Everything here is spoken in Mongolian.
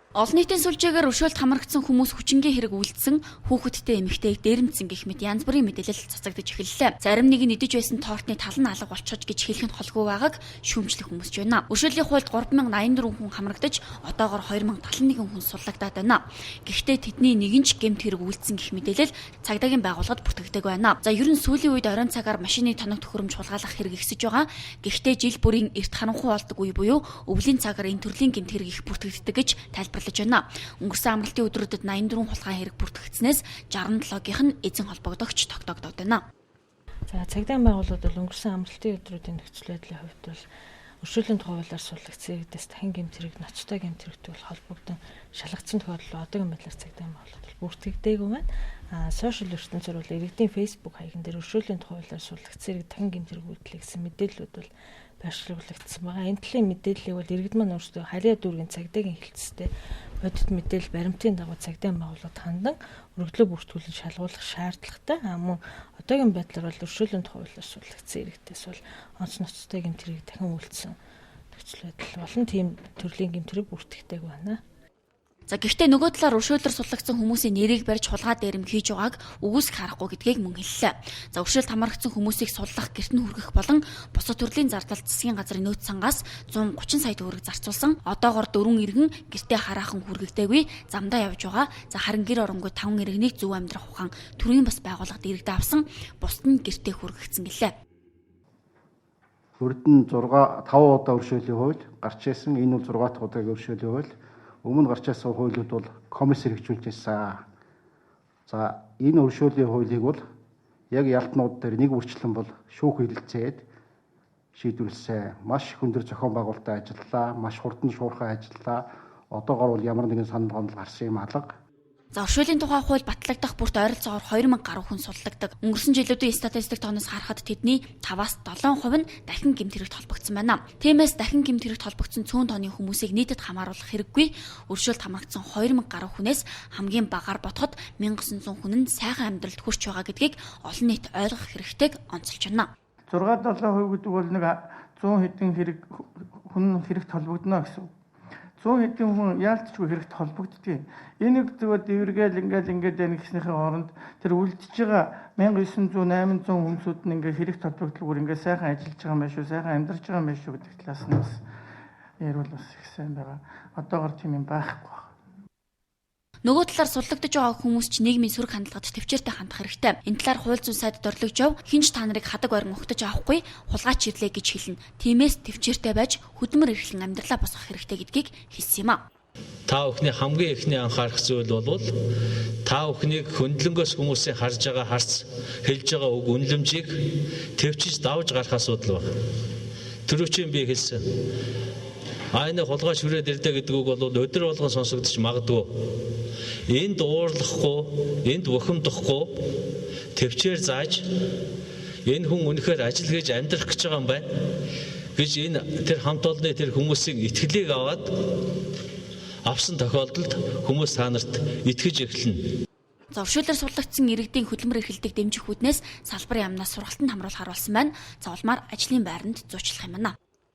Олон нийтийн сүлжээгээр өршөөлт хамрагдсан хүмүүс хүчингийн хэрэг үйлдсэн хүүхэдтэй эмэгтэйг дээрэмдсэн гэх мэт янз бүрийн мэдээлэл цацагдж эхэллээ. Зарим нэг нь идэж байсан тортны тал нь алга болчихж гэж хэлэх нь холгүй байгааг шүүмжлэх хүмүүс ч байна. Өршөөлийн хуульд 3084 хүн хамрагдаж одоогоор 2071 хүн суллагдаад байна. Гэхдээ тэдний нэгэн ч гэмт хэрэг үйлдсэн гэх мэдээлэл цагдаагийн байгууллагад бүртгэгдэг байна. За ер нь сүүлийн үед оройн цагаар машины тоног төхөөрөмж хулгайлах хэрэг ихсэж байгаа. Гэхдээ жил бүрийн эрт харанхуй болдог үе буюу өвлийн цагаар энэ төрлийн гэмт хэрэг их бүртгэгддэг гэж тайлбарлаж байна. Өнгөрсөн амралтын өдрүүдэд 84 хулгай хэрэг бүртгэгдснээс 67-гийнх нь эзэн холбогдогч тогтоогдоод байна. За цагдаагийн байгууллагууд бол өнгөрсөн амралтын өдрүүдийн нөхцөл байдлын хувьд бол өршөөлийн тухайлаар суулгацсан иргэдээс дахин гэмт хэрэг, ноцтой гэмт хэрэгтэй бол холбогдсон шалгагдсан тохиолдол одоогийн байдлаар цагдаагийн байгууллагууд бол бүртгэгдээгүй байна. Сошиал ертөнцөөр бол иргэдийн Facebook хаягн дээр өршөөлийн тухайлаар суулгацсан иргэд дахин гэмт хэрэг үйлдэлээ гэсэн мэдээллүүд бол байршуулгдсан байгаа. Энэ талын мэдээллийг бол иргэд маань өөрсдөө харьяа дүүргийн цагдаагийн хэлцтэй бодит мэдээлэл баримтын дагуу цагдаагийн байгууллагад хандан өргөдлөө бүртгүүлэн шалгуулах шаардлагатай. Мөн одоогийн байдлаар бол өршөөлийн тухайлаар суулгацсан иргэдээс бол онц ноцтой гэмт хэрэг дахин үйлдсэн нөхцөл байдал болон тийм төрлийн гэмт хэрэг бүртгэдэг байна. За гэхдээ нөгөө талаар өршөөлөөр суллагдсан хүмүүсийн нэрийг барьж хулгай дээрэмд хийж байгааг үгүйсэх харахгүй гэдгийг мөн хэллээ. За өршөөлт хамрагдсан хүмүүсийг суллах, гэрт нь хүргэх болон бусад төрлийн зардал засгийн газрын нөөц сангаас 130 сая төгрөг зарцуулсан. Одоогоор 4 иргэн гэртээ хараахан хүргэгдээгүй замдаа явж байгаа. За харин гэр оронгүй 5 иргэнийг зөв амьдрах ухаан төрийн бас байгууллагад иргэдээ авсан. Бусд нь гэртээ хүргэгдсэн гэлээ. Бүрдэн 5 удаа өршөөлийн хууль гарч ирсэн. Энэ бол 6 дахь удаагийн өршөөлийн хууль. Өмнө гарч ирсэн хуулиуд бол комисс хэрэгжүүлж байсан. За энэ өршөөлийн хуулийг бол яг ялтнууд дээр нэг үрчлэн бол шүүх хэлэлцээд шийдвэрлсэн. Маш хөндөр зохион байгуулалттай ажиллалаа, маш хурдан шуурхай ажиллалаа. Одоогоор бол ямар нэгэн санал гомдол гарсан юм алга. За өршөөлийн тухай хууль батлагдах бүрт ойролцоогоор 2000 гаруй хүн суллагдаг. Өнгөрсөн жилүүдийн статистик тооноос харахад тэдний 5-7% нь дахин гэмт хэрэгт холбогдсон байна. Тиймээс дахин гэмт хэрэгт холбогдсон цөөн тооны хүмүүсийг нийтэд хамааруулах хэрэггүй. Өршөөлт хамрагдсан 2000 гаруй хүнээс хамгийн багаар бодоход 1900 хүн нь сайхан амьдралд хүрч байгаа гэдгийг олон нийт ойлгох хэрэгтэйг онцолж байна. 6-7% гэдэг бол нэг 100 хэдэн хүн хэрэгт холбогдно гэсэн. 100 хэдэн хүн яалтчгүй хэрэгт холбогддгийг. Энийг зөвхөн дэвэргээл ингээд гэснийхээ оронд тэр үлдчихэж байгаа 1900 800 хүмүүсүүд нь ингээд хэрэгт холбогдлогоор ингээд сайхан ажиллаж байгаа юм биш үү, сайхан амьдарч байгаа юм биш үү гэдэг талаас нь бас ярил бас их сайн байгаа. Одоогор тийм юм байхгүй. Нөгөө талаар суллагдж байгаа хүмүүс ч нийгмийн сөрөг хандлагад төвчээртэй хандах хэрэгтэй. Энэ талаар хууль зүйн сайд дорлогч яв хинч та нарыг хадаг ойрон ухтаж авахгүй хулгайч ирлээ гэж хэлнэ. Тиймээс төвчээртэй байж хөдөлмөр эрхлэн амьдралаа босгох хэрэгтэй гэдгийг хэлсэн юм а. Та бүхний хамгийн ихний анхаарах зүйл бол та бүхнийг хөндлөнгөөс хүмүүсийн харж байгаа харц, хэлж байгаа үг үнэлэмжийг төвчж давж гарах асуудал байна. Түрүүчийн би хэлсэн. Айны хулгай шүрээд ирдэ гэдэг үг бол өдөр болгон сонсогдож магадгүй. Энд уурлахгүй, энд бухимдахгүй төвчээр зааж энэ хүн үнэхээр ажил хийж амьдрах гэж байгаа юм байна гэж энэ тэр хамт олонны тэр хүмүүсийн итгэлийг аваад авсан тохиолдолд хүмүүс та нарт итгэж эхэлнэ. За өршөөлөөр суллагдсан иргэдийн хөдөлмөр эрхлэлтийг дэмжих үүднээс салбарын яамнаас сургалтанд хамруулахар болсон байна. За улмаар ажлын байранд зуучлах юм байна.